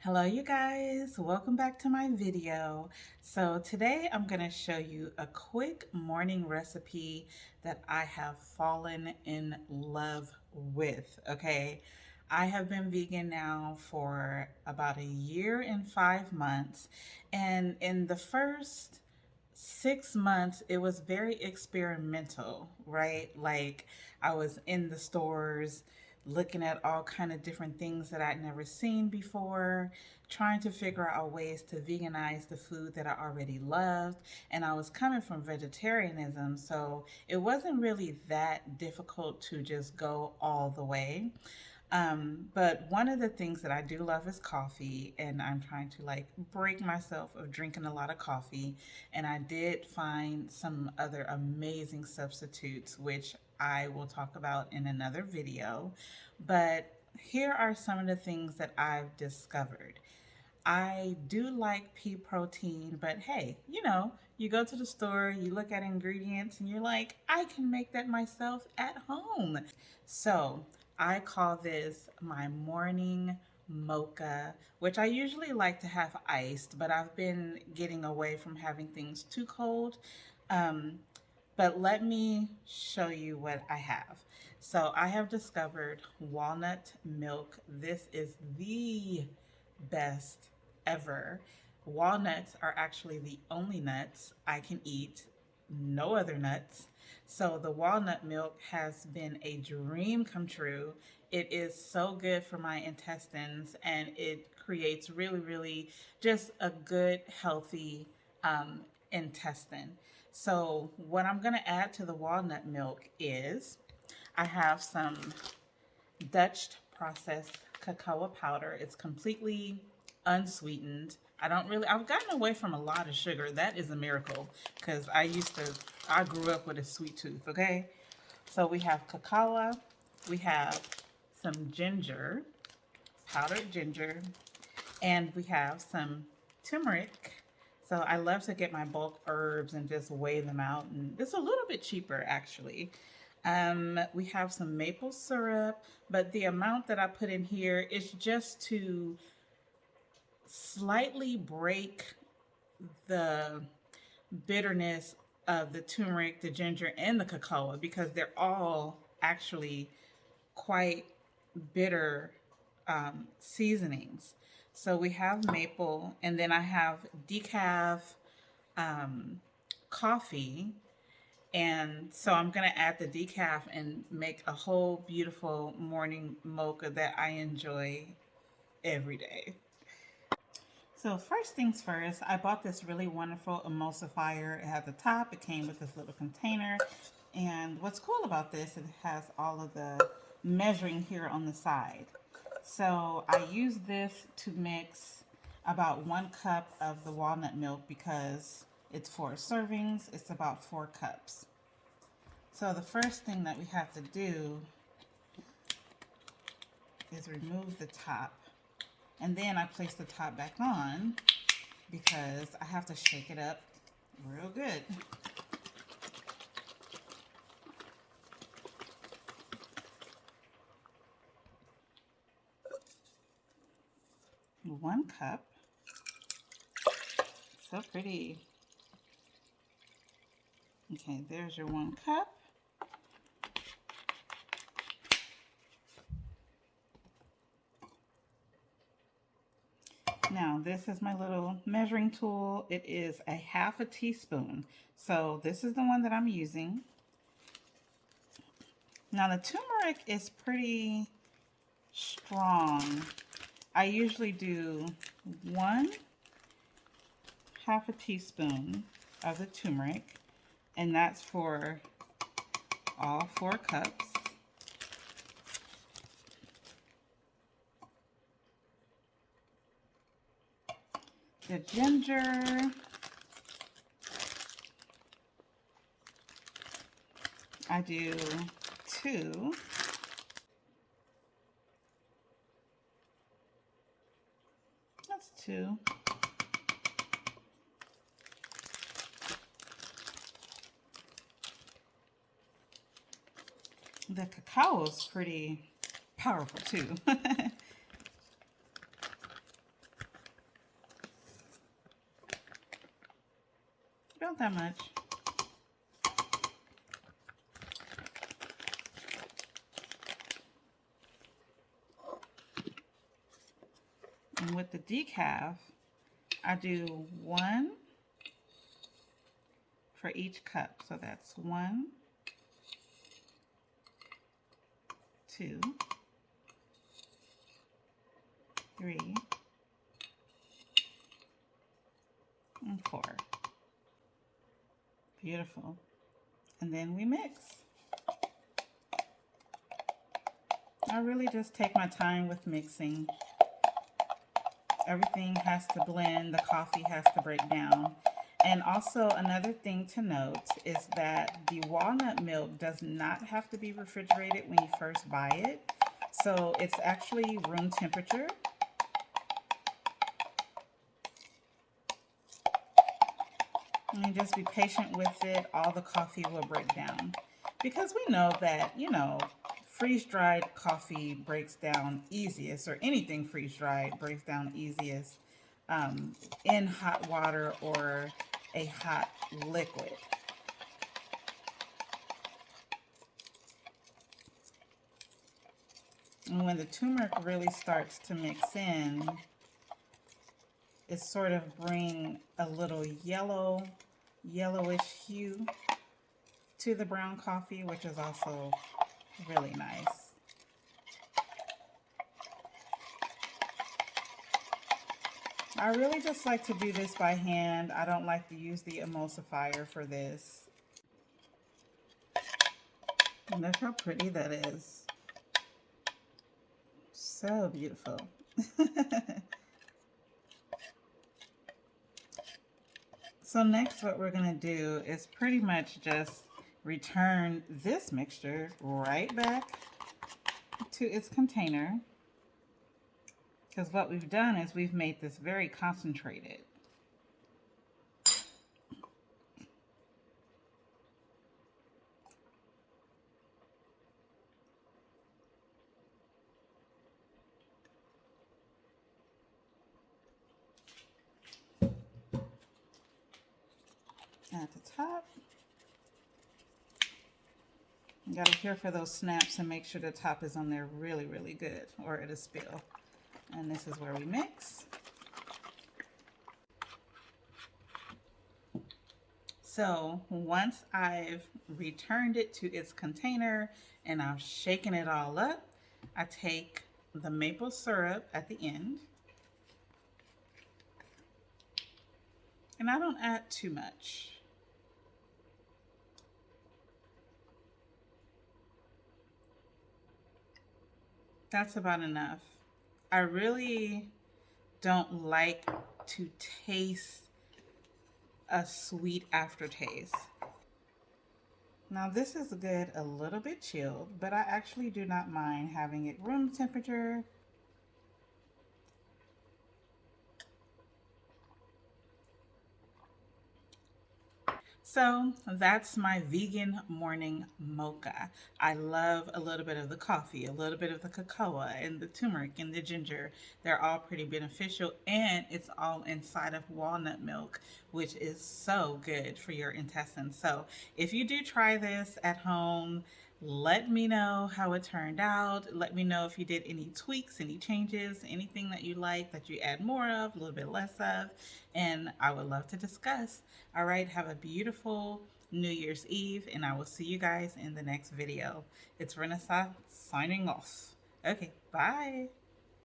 Hello you guys, welcome back to my video. So today I'm going to show you a quick morning recipe that I have fallen in love with, okay? I have been vegan now for about a year and 5 months, and in the first 6 months it was very experimental, right? Like I was in the stores looking at all kind of different things that I'd never seen before, trying to figure out ways to veganize the food that I already loved. And I was coming from vegetarianism, so it wasn't really that difficult to just go all the way. But one of the things that I do love is coffee, and I'm trying to like break myself of drinking a lot of coffee. And I did find some other amazing substitutes, which I will talk about in another video. But here are some of the things that I've discovered. I do like pea protein, but hey, you go to the store, you look at ingredients, and you're like, I can make that myself at home. So I call this my morning mocha, which I usually like to have iced, but I've been getting away from having things too cold. Um, but let me show you what I have. So I have discovered walnut milk. This is the best ever. Walnuts are actually the only nuts I can eat, no other nuts. So the walnut milk has been a dream come true. It is so good for my intestines, and it creates really, really just a good, healthy intestine. So what I'm going to add to the walnut milk is I have some Dutch processed cacao powder. It's completely unsweetened. I've gotten away from a lot of sugar. That is a miracle because I grew up with a sweet tooth, okay? So we have cacao, we have some ginger, powdered ginger, and we have some turmeric. So I love to get my bulk herbs and just weigh them out, and it's a little bit cheaper actually. We have some maple syrup, but the amount that I put in here is just to slightly break the bitterness of the turmeric, the ginger, and the cacao because they're all actually quite bitter seasonings. So we have maple, and then I have decaf um, coffee. And so I'm going to add the decaf and make a whole beautiful morning mocha that I enjoy every day. So first things first, I bought this really wonderful emulsifier. It has a top, it came with this little container. And what's cool about this, it has all of the measuring here on the side. So I use this to mix about 1 cup of the walnut milk because it's 4 servings. It's about 4 cups. So the first thing that we have to do is remove the top. And then I place the top back on because I have to shake it up real good. One cup. So pretty. Okay, there's your 1 cup. Now, this is my little measuring tool. It is a 1/2 teaspoon. So this is the one that I'm using. Now, the turmeric is pretty strong. I usually do 1/2 teaspoon of the turmeric, and that's for all 4 cups. The ginger, I do 2. That's 2. The cacao is pretty powerful too. About that much. And with the decaf, I do 1 for each cup. So that's 1, 2, 3, and 4. Beautiful. And then we mix. I really just take my time with mixing. Everything has to blend, the coffee has to break down. And also another thing to note is that the walnut milk does not have to be refrigerated when you first buy it. So it's actually room temperature. And just be patient with it. All the coffee will break down. Because we know that, freeze-dried coffee breaks down easiest, or anything freeze-dried breaks down easiest in hot water or a hot liquid. And when the turmeric really starts to mix in, it sort of bring a little yellowish hue to the brown coffee, which is also really nice. I really just like to do this by hand. I don't like to use the emulsifier for this. And look how pretty that is. So beautiful. So next what we're going to do is pretty much just return this mixture right back to its container. Because what we've done is we've made this very concentrated. At the top, you gotta hear for those snaps and make sure the top is on there really, really good, or it'll spill. And this is where we mix. So once I've returned it to its container and I've shaken it all up, I take the maple syrup at the end. And I don't add too much. That's about enough. I really don't like to taste a sweet aftertaste. Now this is good a little bit chilled, but I actually do not mind having it room temperature. So that's my vegan morning mocha. I love a little bit of the coffee, a little bit of the cocoa, and the turmeric and the ginger. They're all pretty beneficial, and it's all inside of walnut milk, which is so good for your intestines. So if you do try this at home, let me know how it turned out. Let me know if you did any tweaks, any changes, anything that you like that you add more of, a little bit less of, and I would love to discuss. All right, have a beautiful New Year's Eve, and I will see you guys in the next video. It's Renaissance signing off. Okay, bye.